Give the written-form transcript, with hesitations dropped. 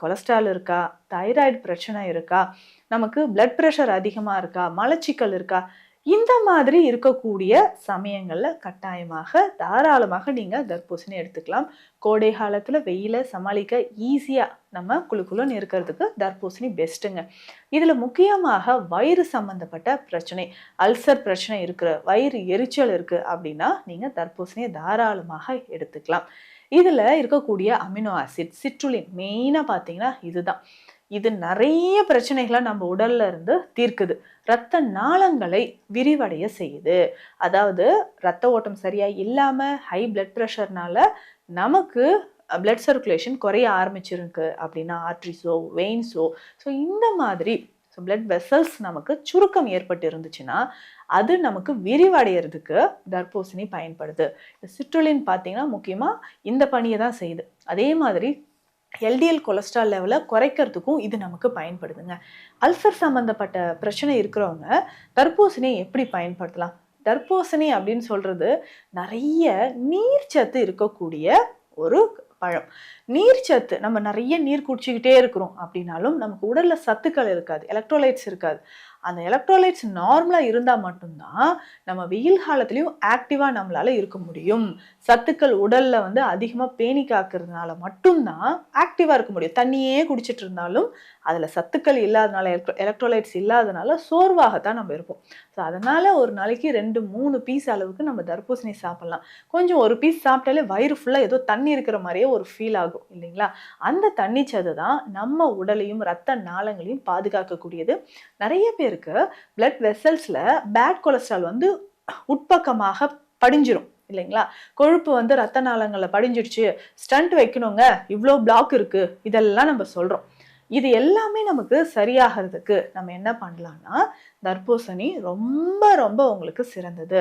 Cholesterol இருக்கா, thyroid பிரச்சனை இருக்கா, நமக்கு பிளட் பிரஷர் அதிகமா இருக்கா, மலச்சிக்கல் இருக்கா, இந்த மாதிரி இருக்கக்கூடிய சமயங்கள்ல கட்டாயமாக தாராளமாக நீங்க தர்பூசணி எடுத்துக்கலாம். கோடை காலத்துல வெயில சமாளிக்க ஈஸியா நம்ம குளுகுளுன்னு இருக்கிறதுக்கு தர்பூசணி பெஸ்ட்டுங்க. இதுல முக்கியமாக வயிறு சம்பந்தப்பட்ட பிரச்சனை, அல்சர் பிரச்சனை இருக்கு, வயிறு எரிச்சல் இருக்கு அப்படின்னா நீங்க தர்பூசணியை தாராளமாக எடுத்துக்கலாம். இதுல இருக்கக்கூடிய அமினோ ஆசிட் சிட்ருலின் மெயினா பாத்தீங்கன்னா இதுதான். இது நிறைய பிரச்சனைகளை நம்ம உடல்ல இருந்து தீர்க்குது. இரத்த நாளங்களை விரிவடைய செய்யுது. அதாவது இரத்த ஓட்டம் சரியா இல்லாம ஹை பிளட் பிரஷர்னால நமக்கு பிளட் சர்க்குலேஷன் குறைய ஆரம்பிச்சிருக்கு அப்படின்னா ஆர்ட்ரிஸோ வெயின்ஸோ, ஸோ இந்த மாதிரி பிளட் வெசல்ஸ் நமக்கு சுருக்கம் ஏற்பட்டு இருந்துச்சுன்னா அது நமக்கு விரிவடைகிறதுக்கு தர்பூசணி பயன்படுது. சிட்ருலின் பார்த்தீங்கன்னா முக்கியமாக இந்த பணியை தான் செய்யுது. அதே மாதிரி எல்டிஎல் கொலஸ்ட்ரால் லெவலை குறைக்கிறதுக்கும் இது நமக்கு பயன்படுதுங்க. அல்சர் சம்மந்தப்பட்ட பிரச்சனை இருக்கிறவங்க தர்பூசணியை எப்படி பயன்படுத்தலாம்? தர்பூசணி அப்படின்னு சொல்றது நிறைய நீர்ச்சத்து இருக்கக்கூடிய ஒரு பழம். நீர்ச்சத்து, நம்ம நிறைய நீர் குடிச்சுக்கிட்டே இருக்கிறோம் அப்படின்னாலும் நமக்கு உடல்ல சத்துக்கள் இருக்காது, எலக்ட்ரோலைட்ஸ் இருக்காது. அந்த எலக்ட்ரோலைட்ஸ் நார்மலா இருந்தா மட்டும்தான் நம்ம வெயில் காலத்திலயும் ஆக்டிவா நம்மளால இருக்க முடியும். சத்துக்கள் உடல்ல அதிகமா பேணி காக்கிறதுனால மட்டும்தான் ஆக்டிவா இருக்க முடியும். தண்ணியே குடிச்சிட்டு இருந்தாலும் அதுல சத்துக்கள் இல்லாதனால, எலக்ட்ரோலைட்ஸ் இல்லாதனால சோர்வாகத்தான் நம்ம இருப்போம். ஸோ அதனால ஒரு நாளைக்கு 2-3 பீஸ் அளவுக்கு நம்ம தர்பூசணி சாப்பிடலாம். கொஞ்சம் ஒரு பீஸ் சாப்பிட்டாலே வயிறு ஃபுல்லா ஏதோ தண்ணி இருக்கிற மாதிரியே ஒரு ஃபீல் ஆகும் இல்லைங்களா? அந்த தண்ணி சத்து தான் நம்ம உடலையும் ரத்த நாளங்களையும் பாதுகாக்கக்கூடியது. நிறைய பேருக்கு பிளட் வெசல்ஸ்ல பேட் கொலஸ்ட்ரால் உட்பக்கமாக படிஞ்சிரும் இல்லைங்களா? கொழுப்பு ரத்த நாளங்கள்ல படிஞ்சிடுச்சு, ஸ்டண்ட் வைக்கணுங்க, இவ்வளோ பிளாக் இருக்கு, இதெல்லாம் நம்ம சொல்றோம். இது எல்லாமே நமக்கு சரியாகிறதுக்கு நம்ம என்ன பண்ணலாம்னா தர்பூசணி ரொம்ப ரொம்ப உங்களுக்கு சிறந்தது.